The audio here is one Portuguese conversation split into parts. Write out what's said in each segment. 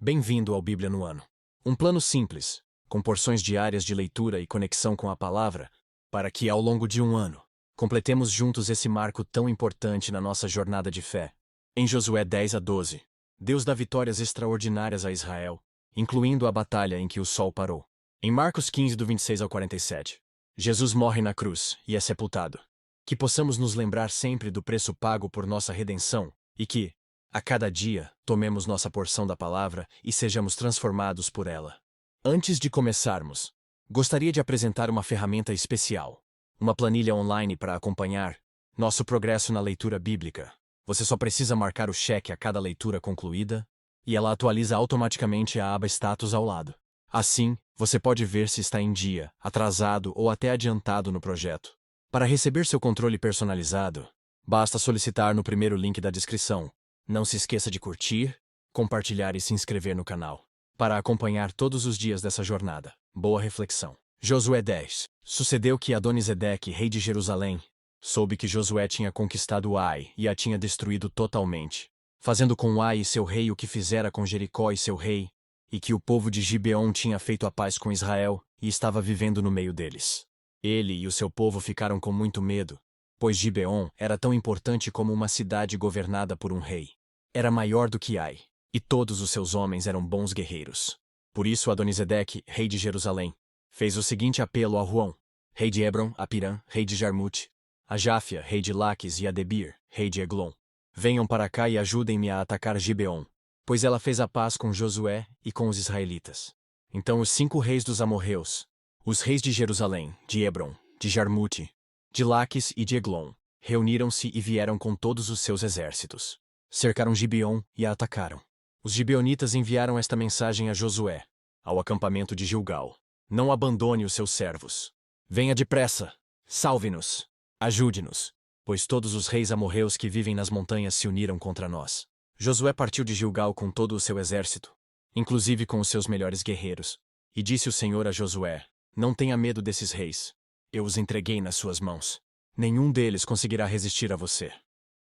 Bem-vindo ao Bíblia no Ano. Um plano simples, com porções diárias de leitura e conexão com a palavra, para que, ao longo de um ano, completemos juntos esse marco tão importante na nossa jornada de fé. Em Josué 10-12, Deus dá vitórias extraordinárias a Israel, incluindo a batalha em que o sol parou. Em Marcos 15, do 26 ao 47, Jesus morre na cruz e é sepultado. Que possamos nos lembrar sempre do preço pago por nossa redenção e que, a cada dia, tomemos nossa porção da palavra e sejamos transformados por ela. Antes de começarmos, gostaria de apresentar uma ferramenta especial, uma planilha online para acompanhar nosso progresso na leitura bíblica. Você só precisa marcar o cheque a cada leitura concluída e ela atualiza automaticamente a aba Status ao lado. Assim, você pode ver se está em dia, atrasado ou até adiantado no projeto. Para receber seu controle personalizado, basta solicitar no primeiro link da descrição. Não se esqueça de curtir, compartilhar e se inscrever no canal, para acompanhar todos os dias dessa jornada. Boa reflexão. Josué 10. Sucedeu que Adonisedeque, rei de Jerusalém, soube que Josué tinha conquistado Ai e a tinha destruído totalmente, fazendo com Ai e seu rei o que fizera com Jericó e seu rei, e que o povo de Gibeon tinha feito a paz com Israel e estava vivendo no meio deles. Ele e o seu povo ficaram com muito medo, pois Gibeon era tão importante como uma cidade governada por um rei. Era maior do que Ai, e todos os seus homens eram bons guerreiros. Por isso Adonisedeque, rei de Jerusalém, fez o seguinte apelo a Ruão, rei de Hebron, a Pirã, rei de Jarmute, a Jáfia, rei de Laques e a Debir, rei de Eglon. Venham para cá e ajudem-me a atacar Gibeon, pois ela fez a paz com Josué e com os israelitas. Então os 5 reis dos amorreus, os reis de Jerusalém, de Hebron, de Jarmute, de Laques e de Eglon, reuniram-se e vieram com todos os seus exércitos. Cercaram Gibeon e a atacaram. Os gibeonitas enviaram esta mensagem a Josué, ao acampamento de Gilgal: não abandone os seus servos. Venha depressa, salve-nos, ajude-nos, pois todos os reis amorreus que vivem nas montanhas se uniram contra nós. Josué partiu de Gilgal com todo o seu exército, inclusive com os seus melhores guerreiros, e disse o Senhor a Josué: não tenha medo desses reis. Eu os entreguei nas suas mãos. Nenhum deles conseguirá resistir a você.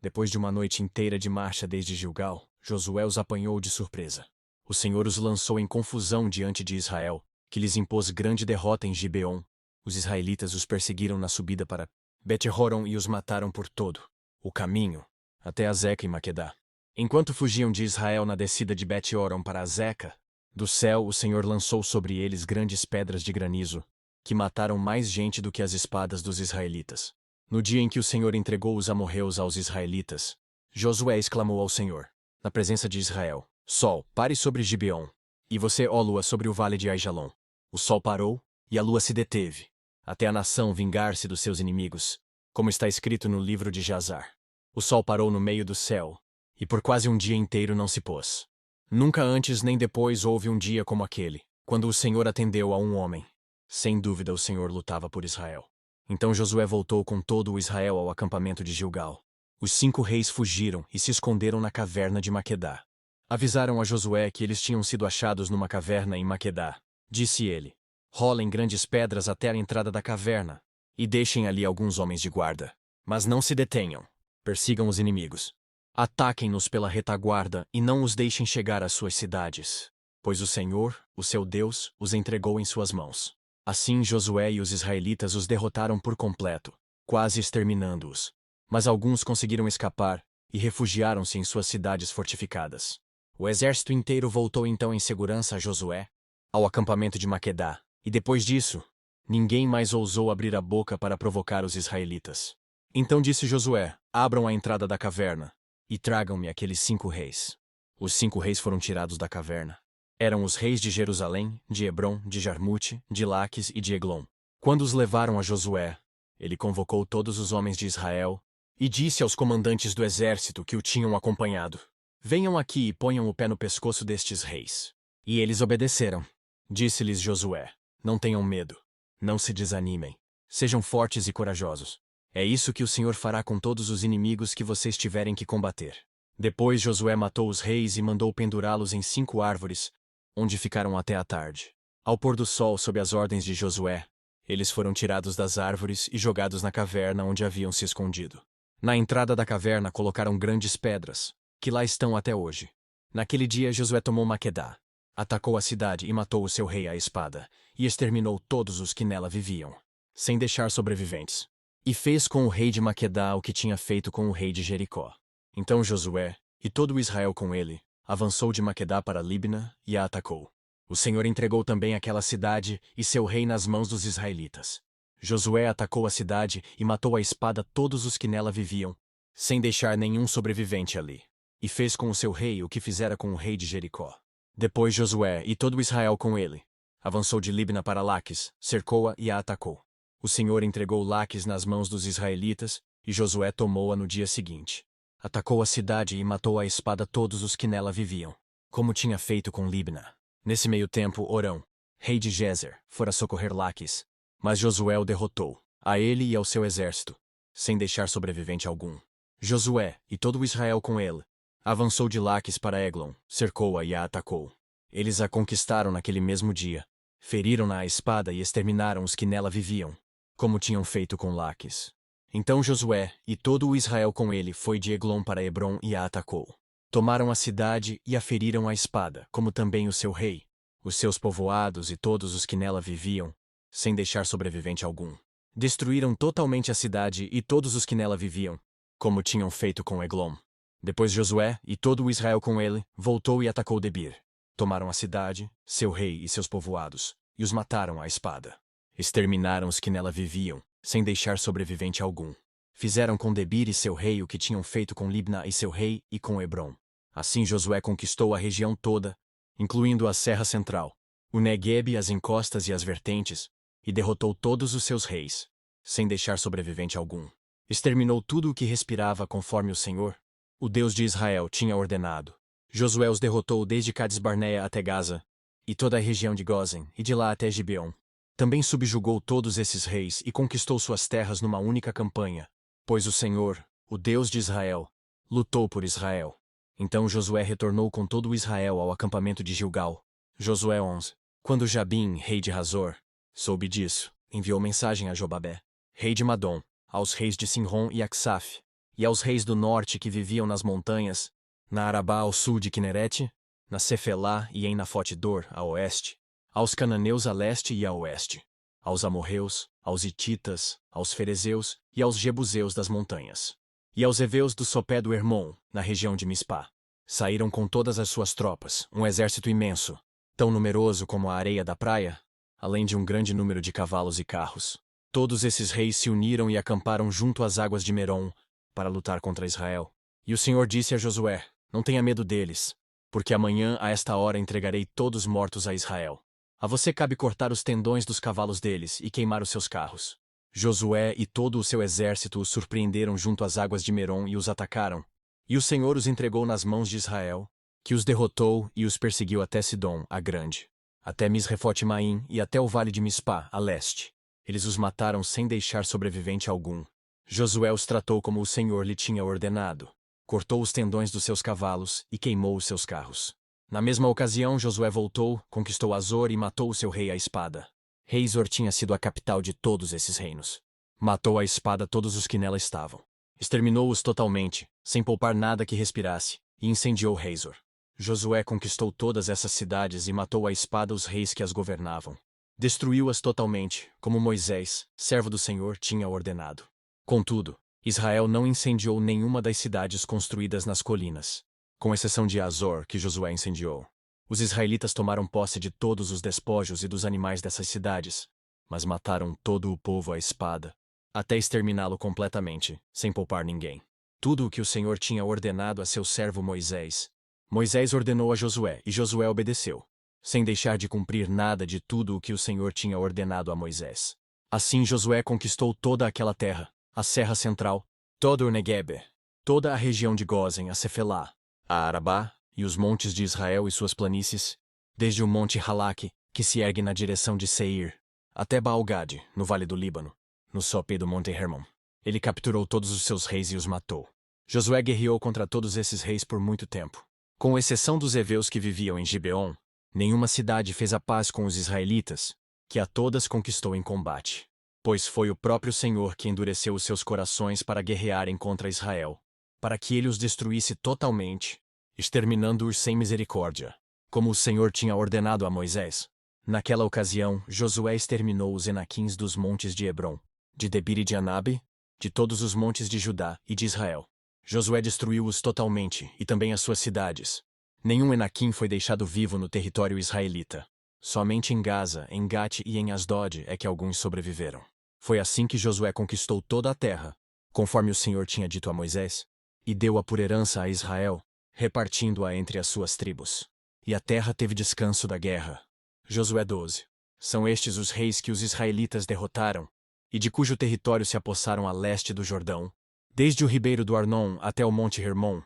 Depois de uma noite inteira de marcha desde Gilgal, Josué os apanhou de surpresa. O Senhor os lançou em confusão diante de Israel, que lhes impôs grande derrota em Gibeon. Os israelitas os perseguiram na subida para Bet-horon e os mataram por todo o caminho, até Azeca e Maquedá. Enquanto fugiam de Israel na descida de Bet-horon para Azeca, do céu o Senhor lançou sobre eles grandes pedras de granizo, que mataram mais gente do que as espadas dos israelitas. No dia em que o Senhor entregou os amorreus aos israelitas, Josué exclamou ao Senhor, na presença de Israel: Sol, pare sobre Gibeon, e você, ó lua, sobre o vale de Aijalon. O sol parou, e a lua se deteve, até a nação vingar-se dos seus inimigos, como está escrito no livro de Jazar. O sol parou no meio do céu, e por quase um dia inteiro não se pôs. Nunca antes nem depois houve um dia como aquele, quando o Senhor atendeu a um homem. Sem dúvida o Senhor lutava por Israel. Então Josué voltou com todo o Israel ao acampamento de Gilgal. Os 5 reis fugiram e se esconderam na caverna de Maquedá. Avisaram a Josué que eles tinham sido achados numa caverna em Maquedá. Disse ele: rolem grandes pedras até a entrada da caverna, e deixem ali alguns homens de guarda. Mas não se detenham. Persigam os inimigos. Ataquem-nos pela retaguarda e não os deixem chegar às suas cidades, pois o Senhor, o seu Deus, os entregou em suas mãos. Assim Josué e os israelitas os derrotaram por completo, quase exterminando-os. Mas alguns conseguiram escapar e refugiaram-se em suas cidades fortificadas. O exército inteiro voltou então em segurança a Josué, ao acampamento de Maquedá, e depois disso, ninguém mais ousou abrir a boca para provocar os israelitas. Então disse Josué: abram a entrada da caverna, e tragam-me aqueles 5 reis. Os 5 reis foram tirados da caverna. Eram os reis de Jerusalém, de Hebron, de Jarmute, de Laques e de Eglon. Quando os levaram a Josué, ele convocou todos os homens de Israel e disse aos comandantes do exército que o tinham acompanhado: venham aqui e ponham o pé no pescoço destes reis. E eles obedeceram. Disse-lhes Josué: não tenham medo, não se desanimem, sejam fortes e corajosos. É isso que o Senhor fará com todos os inimigos que vocês tiverem que combater. Depois Josué matou os reis e mandou pendurá-los em 5 árvores, onde ficaram até a tarde. Ao pôr do sol, sob as ordens de Josué, eles foram tirados das árvores e jogados na caverna onde haviam se escondido. Na entrada da caverna colocaram grandes pedras, que lá estão até hoje. Naquele dia Josué tomou Maquedá, atacou a cidade e matou o seu rei à espada, e exterminou todos os que nela viviam, sem deixar sobreviventes. E fez com o rei de Maquedá o que tinha feito com o rei de Jericó. Então Josué, e todo o Israel com ele, avançou de Maquedá para Libna e a atacou. O Senhor entregou também aquela cidade e seu rei nas mãos dos israelitas. Josué atacou a cidade e matou à espada todos os que nela viviam, sem deixar nenhum sobrevivente ali. E fez com o seu rei o que fizera com o rei de Jericó. Depois Josué e todo o Israel com ele avançou de Libna para Laques, cercou-a e a atacou. O Senhor entregou Laques nas mãos dos israelitas, e Josué tomou-a no dia seguinte. Atacou a cidade e matou à espada todos os que nela viviam, como tinha feito com Libna. Nesse meio tempo, Orão, rei de Gezer, fora socorrer Laques, mas Josué o derrotou, a ele e ao seu exército, sem deixar sobrevivente algum. Josué, e todo o Israel com ele, avançou de Laques para Eglon, cercou-a e a atacou. Eles a conquistaram naquele mesmo dia, feriram-na à espada e exterminaram os que nela viviam, como tinham feito com Laques. Então Josué, e todo o Israel com ele, foi de Eglon para Hebrom e a atacou. Tomaram a cidade e a feriram à espada, como também o seu rei, os seus povoados e todos os que nela viviam, sem deixar sobrevivente algum. Destruíram totalmente a cidade e todos os que nela viviam, como tinham feito com Eglon. Depois Josué, e todo o Israel com ele, voltou e atacou Debir. Tomaram a cidade, seu rei e seus povoados, e os mataram à espada. Exterminaram os que nela viviam, sem deixar sobrevivente algum. Fizeram com Debir e seu rei o que tinham feito com Libna e seu rei e com Hebrom. Assim Josué conquistou a região toda, incluindo a Serra Central, o Neguebe, as encostas e as vertentes, e derrotou todos os seus reis, sem deixar sobrevivente algum. Exterminou tudo o que respirava conforme o Senhor, o Deus de Israel, tinha ordenado. Josué os derrotou desde Cades-Barneia até Gaza, e toda a região de Gósen, e de lá até Gibeon. Também subjugou todos esses reis e conquistou suas terras numa única campanha, pois o Senhor, o Deus de Israel, lutou por Israel. Então Josué retornou com todo o Israel ao acampamento de Gilgal. Josué 11. Quando Jabim, rei de Hazor, soube disso, enviou mensagem a Jobabé, rei de Madom, aos reis de Sinrom e Aksaf, e aos reis do norte que viviam nas montanhas, na Arabá ao sul de Quinerete, na Cefelá e em Nafote-Dor, a oeste, aos cananeus a leste e a oeste, aos amorreus, aos hititas, aos ferezeus e aos jebuseus das montanhas, e aos heveus do sopé do Hermon, na região de Mispá. Saíram com todas as suas tropas, um exército imenso, tão numeroso como a areia da praia, além de um grande número de cavalos e carros. Todos esses reis se uniram e acamparam junto às águas de Merom, para lutar contra Israel. E o Senhor disse a Josué: não tenha medo deles, porque amanhã a esta hora entregarei todos mortos a Israel. A você cabe cortar os tendões dos cavalos deles e queimar os seus carros. Josué e todo o seu exército os surpreenderam junto às águas de Merom e os atacaram. E o Senhor os entregou nas mãos de Israel, que os derrotou e os perseguiu até Sidom, a grande, até Misrefote-Maim e até o vale de Mispá, a leste. Eles os mataram sem deixar sobrevivente algum. Josué os tratou como o Senhor lhe tinha ordenado. Cortou os tendões dos seus cavalos e queimou os seus carros. Na mesma ocasião, Josué voltou, conquistou Azor e matou o seu rei à espada. Hazor tinha sido a capital de todos esses reinos. Matou à espada todos os que nela estavam. Exterminou-os totalmente, sem poupar nada que respirasse, e incendiou Hazor. Josué conquistou todas essas cidades e matou à espada os reis que as governavam. Destruiu-as totalmente, como Moisés, servo do Senhor, tinha ordenado. Contudo, Israel não incendiou nenhuma das cidades construídas nas colinas, com exceção de Azor, que Josué incendiou. Os israelitas tomaram posse de todos os despojos e dos animais dessas cidades, mas mataram todo o povo à espada, até exterminá-lo completamente, sem poupar ninguém. Tudo o que o Senhor tinha ordenado a seu servo Moisés, Moisés ordenou a Josué, e Josué obedeceu, sem deixar de cumprir nada de tudo o que o Senhor tinha ordenado a Moisés. Assim Josué conquistou toda aquela terra, a Serra Central, todo o Neguebe, toda a região de Gósen, a Cefelá, a Arabá, e os montes de Israel e suas planícies, desde o monte Halaque, que se ergue na direção de Seir, até Baal-Gade, no vale do Líbano, no sopé do monte Hermon. Ele capturou todos os seus reis e os matou. Josué guerreou contra todos esses reis por muito tempo. Com exceção dos heveus que viviam em Gibeon, nenhuma cidade fez a paz com os israelitas, que a todas conquistou em combate. Pois foi o próprio Senhor que endureceu os seus corações para guerrearem contra Israel, para que ele os destruísse totalmente, exterminando-os sem misericórdia. como o Senhor tinha ordenado a Moisés. Naquela ocasião, Josué exterminou os Enaquins dos montes de Hebrom, de Debir e de Anabe, de todos os montes de Judá e de Israel. Josué destruiu-os totalmente, e também as suas cidades. Nenhum Enaquim foi deixado vivo no território israelita. Somente em Gaza, em Gate e em Asdod é que alguns sobreviveram. Foi assim que Josué conquistou toda a terra, conforme o Senhor tinha dito a Moisés, e deu-a por herança a Israel, repartindo-a entre as suas tribos. E a terra teve descanso da guerra. Josué 12. São estes os reis que os israelitas derrotaram, e de cujo território se apossaram a leste do Jordão, desde o ribeiro do Arnon até o monte Hermon,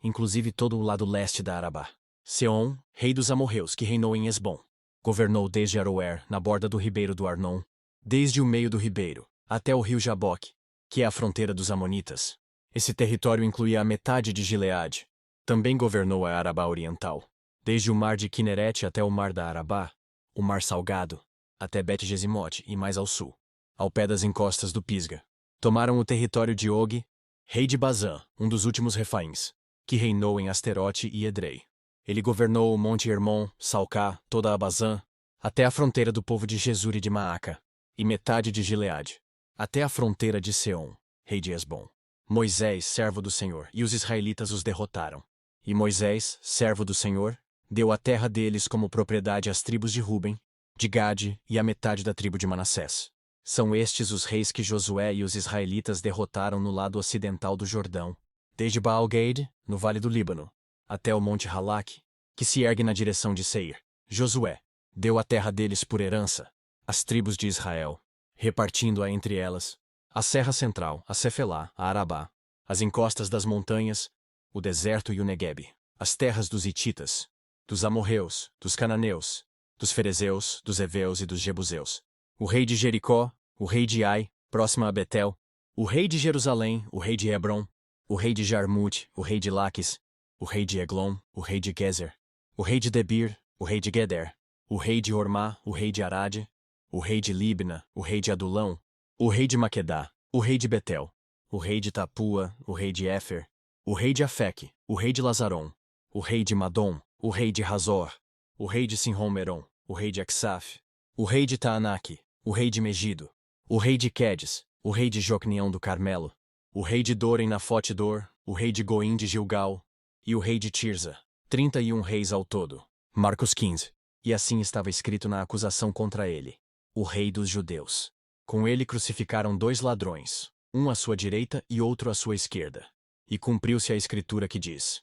inclusive todo o lado leste da Arabá. Seom, rei dos amorreus, que reinou em Esbom, governou desde Aroer, na borda do ribeiro do Arnon, desde o meio do ribeiro, até o rio Jaboque, que é a fronteira dos amonitas. Esse território incluía a metade de Gileade. Também governou a Arabá Oriental, desde o mar de Quinerete até o mar da Arabá, o mar Salgado, até Bet-Gesimote e mais ao sul, ao pé das encostas do Pisga. Tomaram o território de Og, rei de Bazã, um dos últimos refaíns, que reinou em Asterote e Edrei. Ele governou o monte Hermon, Salcá, toda a Bazã, até a fronteira do povo de Jesur e de Maaca, e metade de Gileade, até a fronteira de Seom, rei de Esbom. Moisés, servo do Senhor, e os israelitas os derrotaram. E Moisés, servo do Senhor, deu a terra deles como propriedade às tribos de Ruben, de Gade e à metade da tribo de Manassés. São estes os reis que Josué e os israelitas derrotaram no lado ocidental do Jordão, desde Baal-Gade, no vale do Líbano, até o monte Halak, que se ergue na direção de Seir. Josué deu a terra deles por herança, às tribos de Israel, repartindo-a entre elas, a Serra Central, a Cefelá, a Arabá, as encostas das montanhas, o deserto e o Neguebe, as terras dos Hititas, dos amorreus, dos cananeus, dos ferezeus, dos heveus e dos jebuseus, o rei de Jericó, o rei de Ai, próxima a Betel, o rei de Jerusalém, o rei de Hebrom, o rei de Jarmute, o rei de Laques, o rei de Eglon, o rei de Gezer, o rei de Debir, o rei de Geder, o rei de Ormá, o rei de Arade, o rei de Libna, o rei de Adulão, o rei de Maquedá, o rei de Betel, o rei de Tapua, o rei de Éfer, o rei de Afeque, o rei de Lazarom, o rei de Madom, o rei de Razor, o rei de Sinrom-Merom, o rei de Aksaf, o rei de Taanaque, o rei de Megido, o rei de Quedes, o rei de Jocneão do Carmelo, o rei de Dor em Nafote-Dor, o rei de Goim de Gilgal, e o rei de Tirza, 31 reis ao todo. Marcos 15. E assim estava escrito na acusação contra ele: o rei dos judeus. Com ele crucificaram 2 ladrões, um à sua direita e outro à sua esquerda. E cumpriu-se a escritura que diz: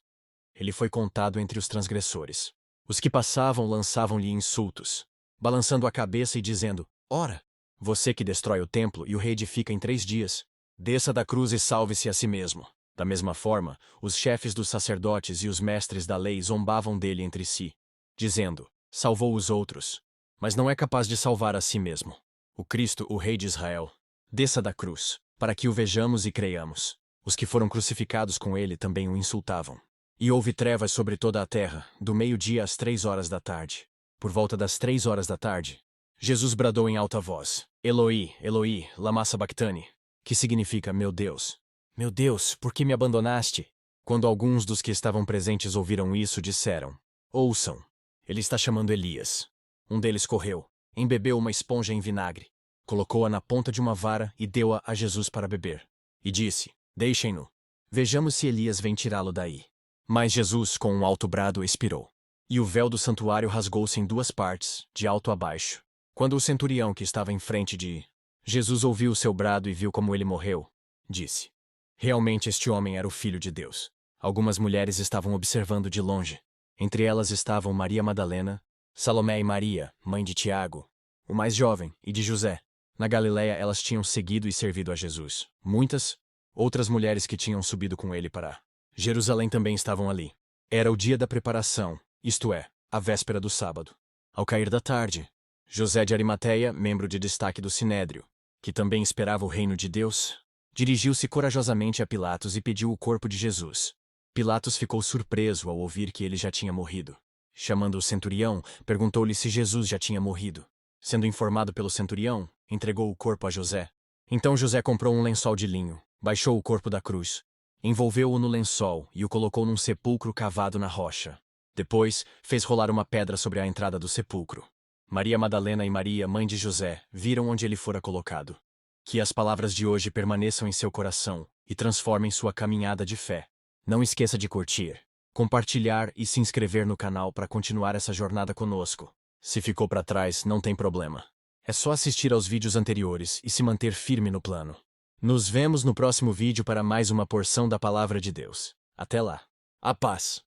ele foi contado entre os transgressores. Os que passavam lançavam-lhe insultos, balançando a cabeça e dizendo: ora, você que destrói o templo e o reedifica em 3 dias, desça da cruz e salve-se a si mesmo. Da mesma forma, os chefes dos sacerdotes e os mestres da lei zombavam dele entre si, dizendo: salvou os outros, mas não é capaz de salvar a si mesmo. O Cristo, o Rei de Israel, desça da cruz, para que o vejamos e creiamos. Os que foram crucificados com ele também o insultavam. E houve trevas sobre toda a terra, do meio-dia às 3 horas da tarde. Por volta das 3 horas da tarde, Jesus bradou em alta voz: Eloi, Eloi, lama sabachthani, que significa: meu Deus, por que me abandonaste? Quando alguns dos que estavam presentes ouviram isso, disseram: ouçam, ele está chamando Elias. Um deles correu, embebeu uma esponja em vinagre, colocou-a na ponta de uma vara e deu-a a Jesus para beber. E disse: deixem-no, vejamos se Elias vem tirá-lo daí. Mas Jesus, com um alto brado, expirou. E o véu do santuário rasgou-se em 2 partes, de alto a baixo. Quando o centurião que estava em frente de Jesus ouviu o seu brado e viu como ele morreu, disse: realmente este homem era o Filho de Deus. Algumas mulheres estavam observando de longe. Entre elas estavam Maria Madalena, Salomé e Maria, mãe de Tiago, o mais jovem, e de José. Na Galiléia elas tinham seguido e servido a Jesus. Muitas outras mulheres que tinham subido com ele para Jerusalém também estavam ali. Era o dia da preparação, isto é, a véspera do sábado. Ao cair da tarde, José de Arimateia, membro de destaque do Sinédrio, que também esperava o reino de Deus, dirigiu-se corajosamente a Pilatos e pediu o corpo de Jesus. Pilatos ficou surpreso ao ouvir que ele já tinha morrido. Chamando o centurião, perguntou-lhe se Jesus já tinha morrido. Sendo informado pelo centurião, entregou o corpo a José. Então José comprou um lençol de linho, baixou o corpo da cruz, envolveu-o no lençol e o colocou num sepulcro cavado na rocha. Depois, fez rolar uma pedra sobre a entrada do sepulcro. Maria Madalena e Maria, mãe de José, viram onde ele fora colocado. Que as palavras de hoje permaneçam em seu coração e transformem sua caminhada de fé. Não esqueça de curtir, compartilhar e se inscrever no canal para continuar essa jornada conosco. Se ficou para trás, não tem problema. É só assistir aos vídeos anteriores e se manter firme no plano. Nos vemos no próximo vídeo para mais uma porção da Palavra de Deus. Até lá. A paz.